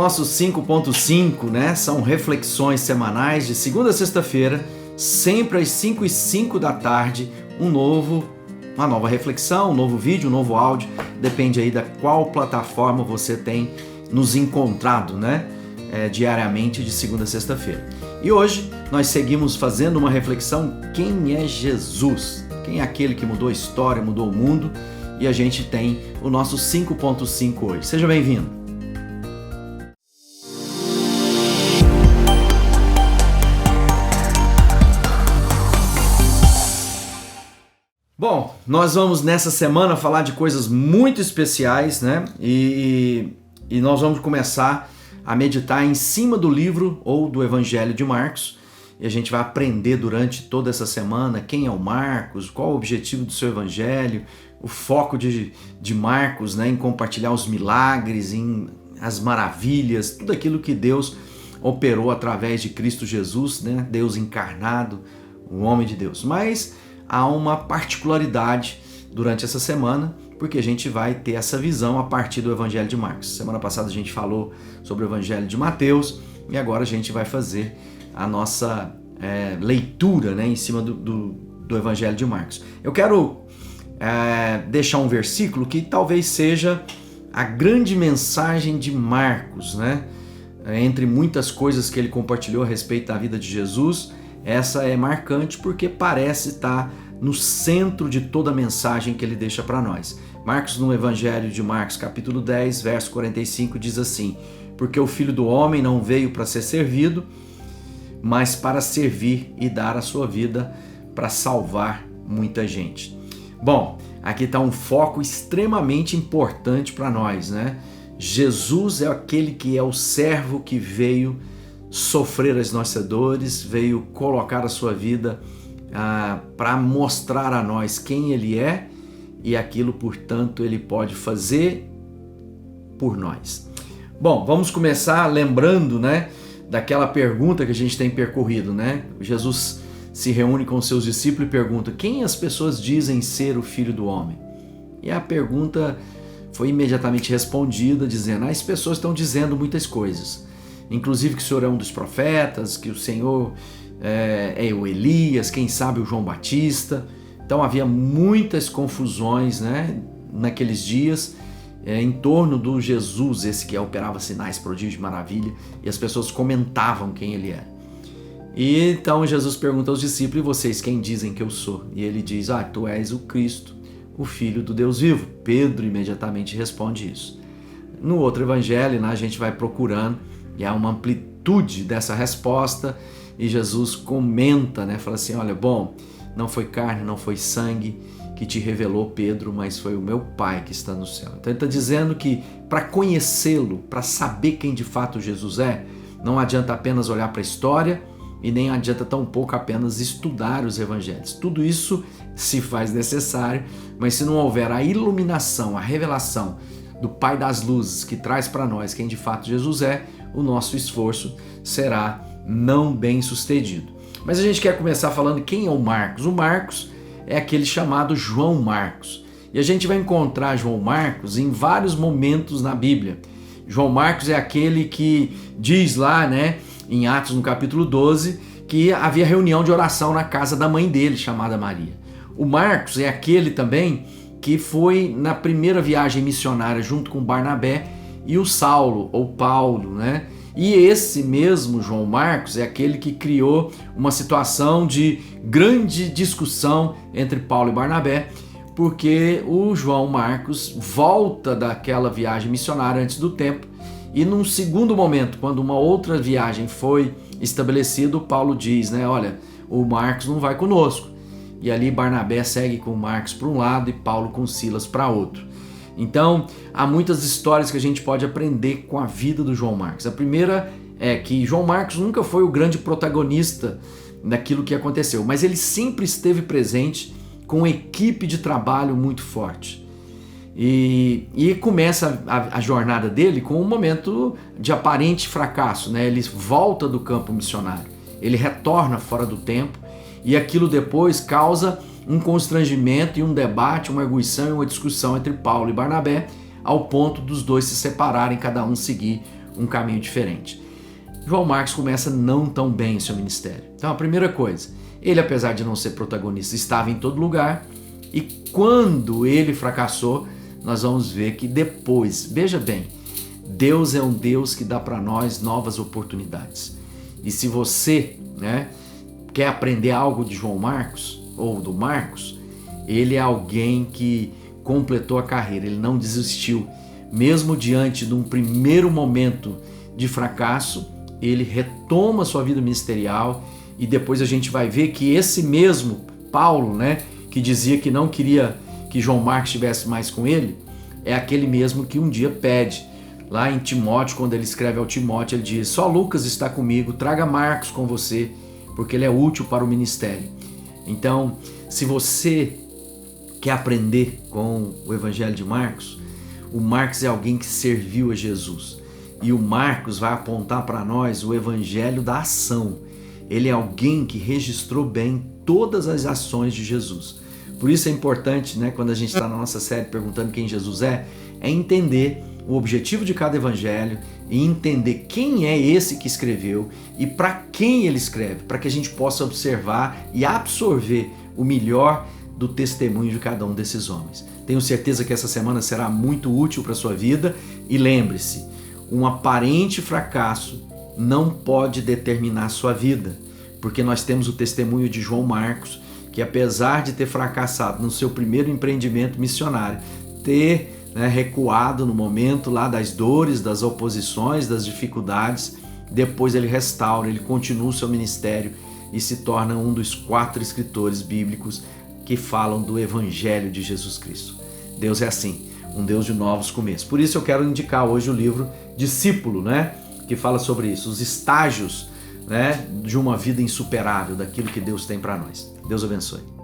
Nossos 5.5, né, são reflexões semanais de segunda a sexta-feira, sempre às 5h05 da tarde, uma nova reflexão, um novo vídeo, um novo áudio, depende aí da qual plataforma você tem nos encontrado, né, diariamente de segunda a sexta-feira. E hoje nós seguimos fazendo uma reflexão: quem é Jesus? Quem é aquele que mudou a história, mudou o mundo? E a gente tem o nosso 5.5 hoje. Seja bem-vindo! Bom, nós vamos nessa semana falar de coisas muito especiais, né? E nós vamos começar a meditar em cima do livro ou do Evangelho de Marcos. E a gente vai aprender durante toda essa semana quem é o Marcos, qual o objetivo do seu Evangelho, o foco de Marcos, né, em compartilhar os milagres, em as maravilhas, tudo aquilo que Deus operou através de Cristo Jesus, né? Deus encarnado, o homem de Deus. Mas há uma particularidade durante essa semana, porque a gente vai ter essa visão a partir do Evangelho de Marcos. Semana passada a gente falou sobre o Evangelho de Mateus e agora a gente vai fazer a nossa leitura, né, em cima do Evangelho de Marcos. Eu quero deixar um versículo que talvez seja a grande mensagem de Marcos, né? Entre muitas coisas que ele compartilhou a respeito da vida de Jesus, essa é marcante porque parece estar no centro de toda a mensagem que ele deixa para nós. Marcos, no Evangelho de Marcos, capítulo 10, verso 45, diz assim: porque o Filho do Homem não veio para ser servido, mas para servir e dar a sua vida para salvar muita gente. Bom, aqui está um foco extremamente importante para nós, né? Jesus é aquele que é o servo que veio sofrer as nossas dores, veio colocar a sua vida para mostrar a nós quem ele é e aquilo, portanto, ele pode fazer por nós. Bom, vamos começar lembrando, né, daquela pergunta que a gente tem percorrido, né? Jesus se reúne com seus discípulos e pergunta: quem as pessoas dizem ser o Filho do Homem? E a pergunta foi imediatamente respondida dizendo: as pessoas estão dizendo muitas coisas, inclusive que o Senhor é um dos profetas, que o Senhor é o Elias, quem sabe o João Batista. Então havia muitas confusões, né, naqueles dias em torno do Jesus, esse que operava sinais, prodígios de maravilha, e as pessoas comentavam quem ele era. E então Jesus pergunta aos discípulos: e vocês quem dizem que eu sou? E ele diz: tu és o Cristo, o Filho do Deus vivo. Pedro imediatamente responde isso. No outro evangelho, né, a gente vai procurando e há uma amplitude dessa resposta, e Jesus comenta, né, fala assim: olha, bom, não foi carne, não foi sangue que te revelou, Pedro, mas foi o meu Pai que está no céu. Então ele está dizendo que para conhecê-lo, para saber quem de fato Jesus é, não adianta apenas olhar para a história e nem adianta tampouco apenas estudar os evangelhos. Tudo isso se faz necessário, mas se não houver a iluminação, a revelação do Pai das luzes que traz para nós quem de fato Jesus é, o nosso esforço será não bem sucedido. Mas a gente quer começar falando quem é o Marcos. O Marcos é aquele chamado João Marcos. E a gente vai encontrar João Marcos em vários momentos na Bíblia. João Marcos é aquele que diz lá, né, em Atos no capítulo 12, que havia reunião de oração na casa da mãe dele, chamada Maria. O Marcos é aquele também que foi na primeira viagem missionária junto com Barnabé e o Saulo, ou Paulo, né? E esse mesmo João Marcos é aquele que criou uma situação de grande discussão entre Paulo e Barnabé, porque o João Marcos volta daquela viagem missionária antes do tempo, e num segundo momento, quando uma outra viagem foi estabelecida, Paulo diz, né, olha, o Marcos não vai conosco. E ali Barnabé segue com o Marcos para um lado e Paulo com Silas para outro. Então, há muitas histórias que a gente pode aprender com a vida do João Marcos. A primeira é que João Marcos nunca foi o grande protagonista daquilo que aconteceu, mas ele sempre esteve presente com uma equipe de trabalho muito forte. E começa a jornada dele com um momento de aparente fracasso, né? Ele volta do campo missionário, ele retorna fora do tempo, e aquilo depois causa um constrangimento e um debate, uma arguição e uma discussão entre Paulo e Barnabé, ao ponto dos dois se separarem, cada um seguir um caminho diferente. João Marcos começa não tão bem em seu ministério. Então a primeira coisa, ele, apesar de não ser protagonista, estava em todo lugar, e quando ele fracassou, nós vamos ver que depois, veja bem, Deus é um Deus que dá para nós novas oportunidades. E se você, quer aprender algo de João Marcos ou do Marcos, ele é alguém que completou a carreira, ele não desistiu. Mesmo diante de um primeiro momento de fracasso, ele retoma sua vida ministerial, e depois a gente vai ver que esse mesmo Paulo, que dizia que não queria que João Marcos estivesse mais com ele, é aquele mesmo que um dia pede. Lá em Timóteo, quando ele escreve ao Timóteo, ele diz: só Lucas está comigo, traga Marcos com você, porque ele é útil para o ministério. Então, se você quer aprender com o Evangelho de Marcos, o Marcos é alguém que serviu a Jesus. E o Marcos vai apontar para nós o Evangelho da ação. Ele é alguém que registrou bem todas as ações de Jesus. Por isso é importante, quando a gente está na nossa série perguntando quem Jesus é entender o objetivo de cada evangelho e entender quem é esse que escreveu e para quem ele escreve, para que a gente possa observar e absorver o melhor do testemunho de cada um desses homens. Tenho certeza que essa semana será muito útil para a sua vida, e lembre-se, um aparente fracasso não pode determinar a sua vida, porque nós temos o testemunho de João Marcos, que apesar de ter fracassado no seu primeiro empreendimento missionário, ter recuado no momento lá das dores, das oposições, das dificuldades, depois ele restaura, ele continua o seu ministério e se torna um dos 4 escritores bíblicos que falam do Evangelho de Jesus Cristo. Deus é assim, um Deus de novos começos. Por isso eu quero indicar hoje o livro Discípulo, que fala sobre isso, os estágios de uma vida insuperável, daquilo que Deus tem para nós. Deus abençoe.